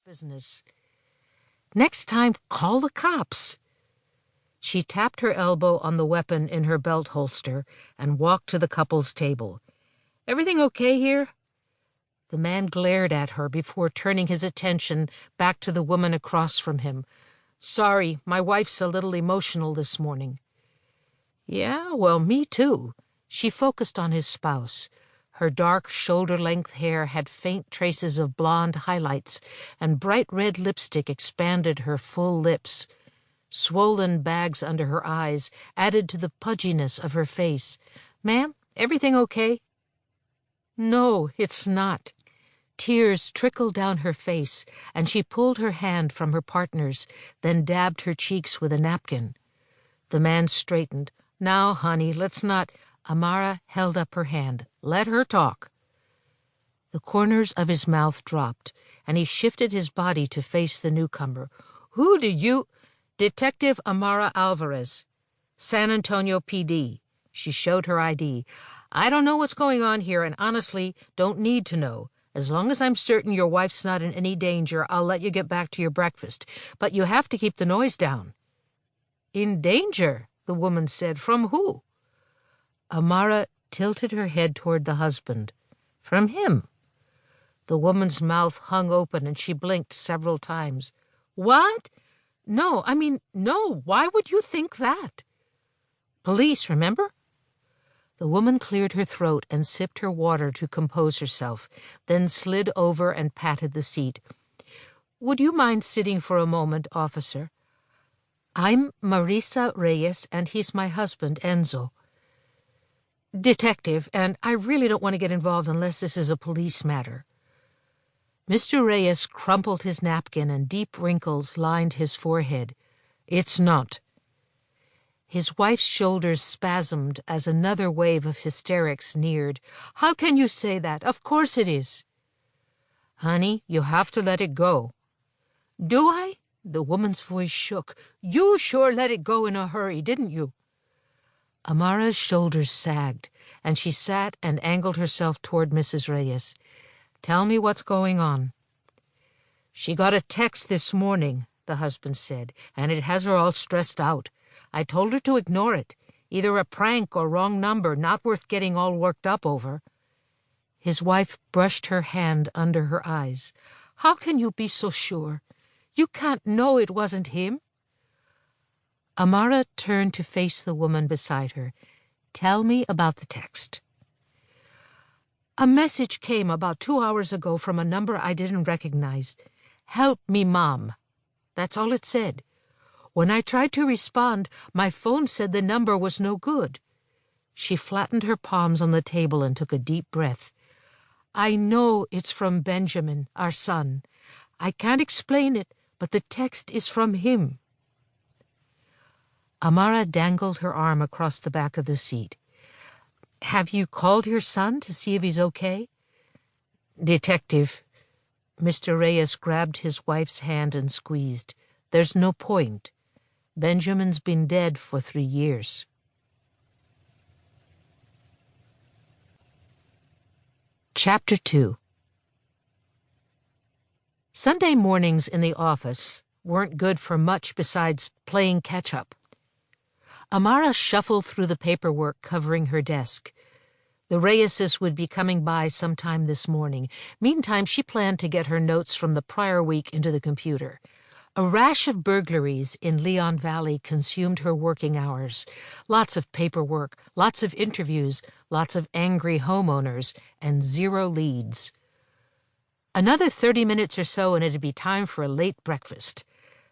business. Next time, call the cops. She tapped her elbow on the weapon in her belt holster and walked to the couple's table. Everything okay here? The man glared at her before turning his attention back to the woman across from him. Sorry, my wife's a little emotional this morning. Yeah, well, me too. She focused on his spouse. Her dark, shoulder-length hair had faint traces of blonde highlights, and bright red lipstick expanded her full lips. Swollen bags under her eyes added to the pudginess of her face. Ma'am, everything okay? No, it's not. Tears trickled down her face, and she pulled her hand from her partner's, then dabbed her cheeks with a napkin. The man straightened. Now, honey, let's not... Amara held up her hand. Let her talk. The corners of his mouth dropped, and he shifted his body to face the newcomer. Who do you... Detective Amara Alvarez, San Antonio PD. She showed her ID. I don't know what's going on here, and honestly, don't need to know. As long as I'm certain your wife's not in any danger, I'll let you get back to your breakfast. But you have to keep the noise down. In danger, the woman said. From who? Amara tilted her head toward the husband. From him. The woman's mouth hung open, and she blinked several times. What? No, no. Why would you think that? Police, remember? The woman cleared her throat and sipped her water to compose herself, then slid over and patted the seat. Would you mind sitting for a moment, officer? I'm Marisa Reyes, and he's my husband, Enzo. Detective, and I really don't want to get involved unless this is a police matter. Mr. Reyes crumpled his napkin, and deep wrinkles lined his forehead. It's not. His wife's shoulders spasmed as another wave of hysterics neared. How can you say that? Of course it is. Honey, you have to let it go. Do I? The woman's voice shook. You sure let it go in a hurry, didn't you? Amara's shoulders sagged, and she sat and angled herself toward Mrs. Reyes. Tell me what's going on. She got a text this morning, the husband said, and it has her all stressed out. I told her to ignore it. Either a prank or wrong number, not worth getting all worked up over. His wife brushed her hand under her eyes. How can you be so sure? You can't know it wasn't him. Amara turned to face the woman beside her. Tell me about the text. A message came about 2 hours ago from a number I didn't recognize. Help me, Mom. That's all it said. When I tried to respond, my phone said the number was no good. She flattened her palms on the table and took a deep breath. I know it's from Benjamin, our son. I can't explain it, but the text is from him. Amara dangled her arm across the back of the seat. Have you called your son to see if he's okay? Detective. Mr. Reyes grabbed his wife's hand and squeezed. There's no point. Benjamin's been dead for 3 years. Chapter 2. Sunday mornings in the office weren't good for much besides playing catch-up. Amara shuffled through the paperwork covering her desk. The Reyeses would be coming by sometime this morning. Meantime, she planned to get her notes from the prior week into the computer. A rash of burglaries in Leon Valley consumed her working hours. Lots of paperwork, lots of interviews, lots of angry homeowners, and 0 leads. Another 30 minutes or so and it'd be time for a late breakfast.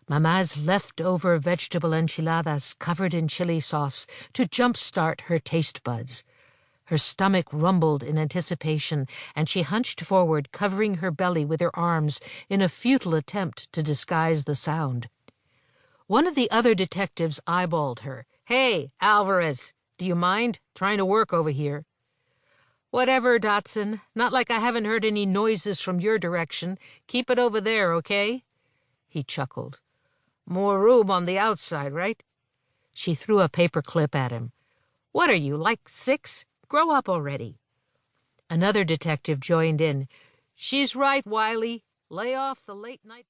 Mama's leftover vegetable enchiladas covered in chili sauce to jumpstart her taste buds. Her stomach rumbled in anticipation, and she hunched forward, covering her belly with her arms in a futile attempt to disguise the sound. One of the other detectives eyeballed her. Hey, Alvarez, do you mind trying to work over here? Whatever, Dotson. Not like I haven't heard any noises from your direction. Keep it over there, okay? He chuckled. More room on the outside, right? She threw a paper clip at him. What are you, like 6? Grow up already. Another detective joined in. She's right, Wiley. Lay off the late-night...